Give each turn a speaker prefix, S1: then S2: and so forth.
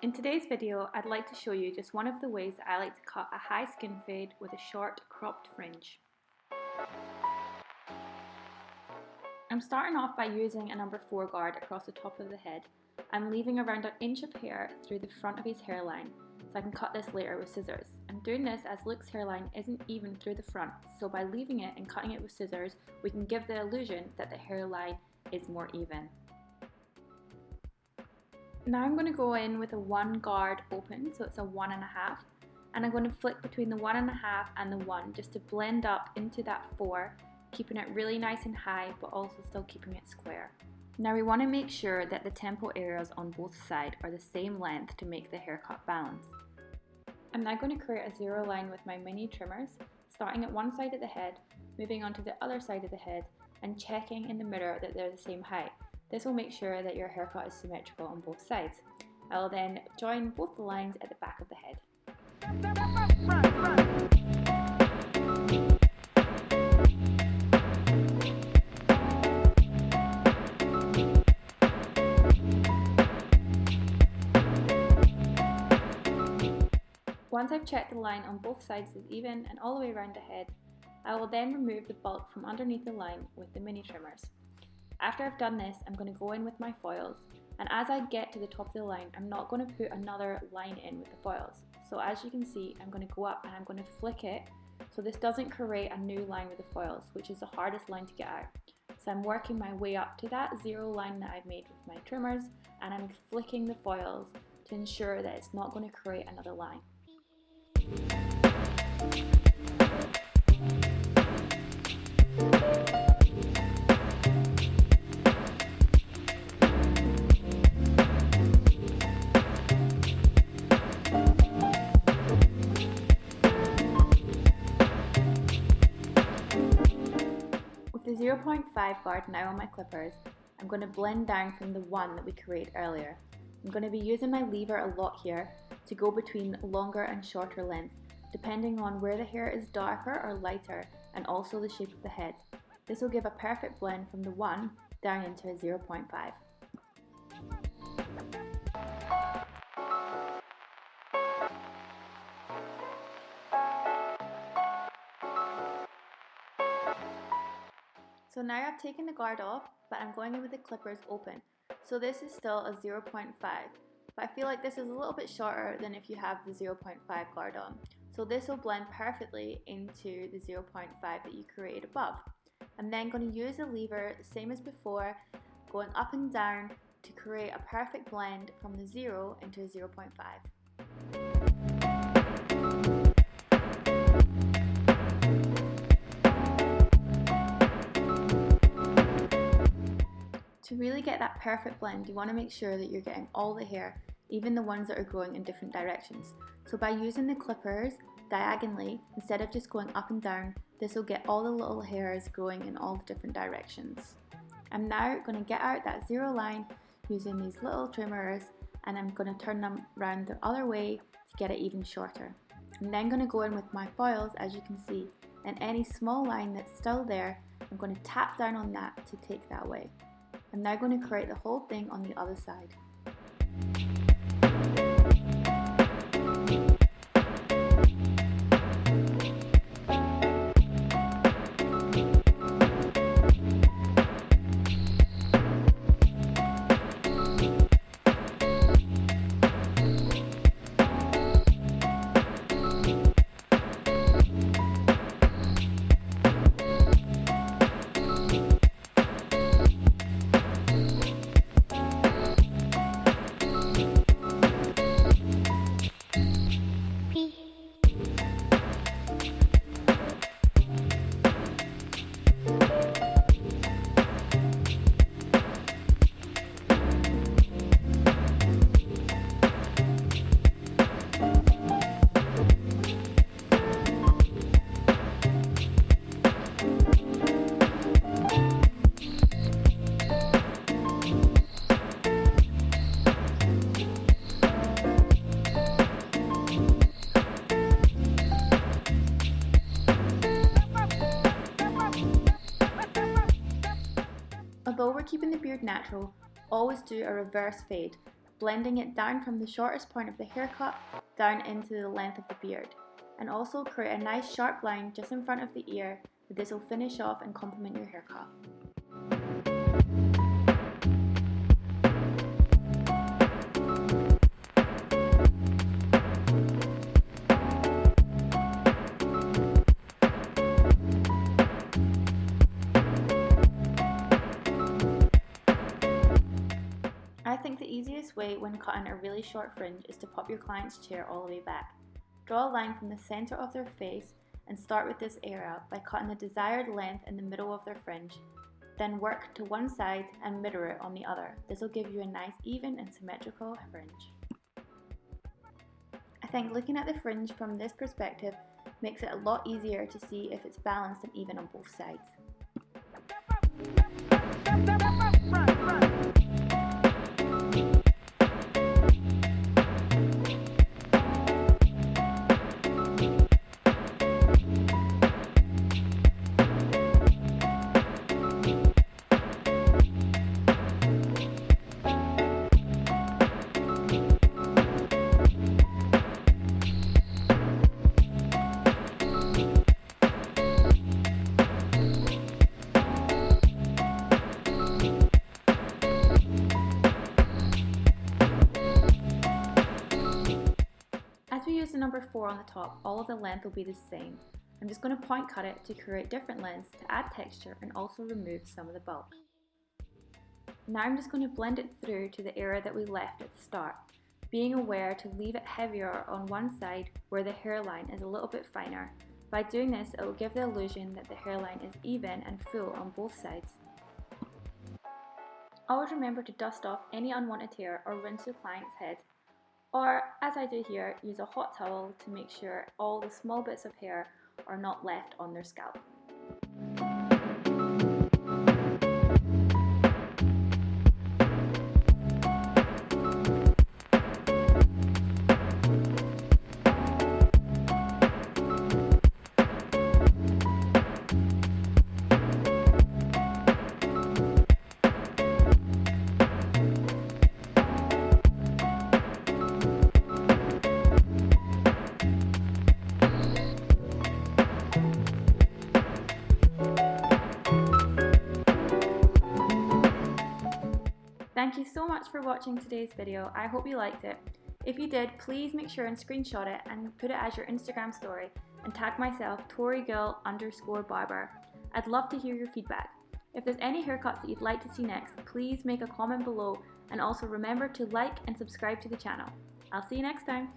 S1: In today's video, I'd like to show you just one of the ways that I like to cut a high skin fade with a short cropped fringe. I'm starting off by using a number 4 guard across the top of the head. I'm leaving around an inch of hair through the front of his hairline so I can cut this later with scissors. I'm doing this as Luke's hairline isn't even through the front, so by leaving it and cutting it with scissors, we can give the illusion that the hairline is more even. Now I'm going to go in with a 1 guard open, so it's a 1.5, and I'm going to flick between the 1.5 and the 1 just to blend up into that 4, keeping it really nice and high but also still keeping it square. Now we want to make sure that the temple areas on both sides are the same length to make the haircut balance. I'm now going to create a zero line with my mini trimmers, starting at one side of the head, moving on to the other side of the head and checking in the mirror that they're the same height. This will make sure that your haircut is symmetrical on both sides. I will then join both the lines at the back of the head. Once I've checked the line on both sides is even and all the way around the head, I will then remove the bulk from underneath the line with the mini trimmers. After I've done this, I'm going to go in with my foils, and as I get to the top of the line, I'm not going to put another line in with the foils. So as you can see, I'm going to go up and I'm going to flick it, so this doesn't create a new line with the foils, which is the hardest line to get out. So I'm working my way up to that zero line that I've made with my trimmers, and I'm flicking the foils to ensure that it's not going to create another line. With the 0.5 guard now on my clippers, I'm going to blend down from the 1 that we created earlier. I'm going to be using my lever a lot here to go between longer and shorter length, depending on where the hair is darker or lighter and also the shape of the head. This will give a perfect blend from the 1 down into a 0.5. So now I've taken the guard off, but I'm going in with the clippers open. So this is still a 0.5, but I feel like this is a little bit shorter than if you have the 0.5 guard on. So this will blend perfectly into the 0.5 that you created above. I'm then going to use the lever, same as before, going up and down to create a perfect blend from the 0 into a 0.5. To really get that perfect blend, you want to make sure that you're getting all the hair, even the ones that are growing in different directions. So by using the clippers diagonally, instead of just going up and down, this will get all the little hairs growing in all the different directions. I'm now going to get out that zero line using these little trimmers, and I'm going to turn them around the other way to get it even shorter. I'm then going to go in with my foils, as you can see, and any small line that's still there, I'm going to tap down on that to take that away. I'm now going to create the whole thing on the other side. Although we're keeping the beard natural, always do a reverse fade. blending it down from the shortest point of the haircut down into the length of the beard, and also create a nice sharp line just in front of the ear that this will finish off and complement your haircut. I think the easiest way when cutting a really short fringe is to pop your client's chair all the way back. Draw a line from the centre of their face and start with this area by cutting the desired length in the middle of their fringe. Then work to one side and mirror it on the other. This will give you a nice even and symmetrical fringe. I think looking at the fringe from this perspective makes it a lot easier to see if it's balanced and even on both sides. As we use the number 4 on the top, all of the length will be the same. I'm just going to point cut it to create different lengths to add texture and also remove some of the bulk. Now I'm just going to blend it through to the area that we left at the start, being aware to leave it heavier on one side where the hairline is a little bit finer. By doing this, it will give the illusion that the hairline is even and full on both sides. Always remember to dust off any unwanted hair or rinse your client's head. Or, as I do here, use a hot towel to make sure all the small bits of hair are not left on their scalp. Thank you so much for watching today's video. I hope you liked it. If you did, please make sure and screenshot it and put it as your Instagram story and tag myself ToriGirl_Barber. I'd love to hear your feedback. If there's any haircuts that you'd like to see next, please make a comment below and also remember to like and subscribe to the channel. I'll see you next time.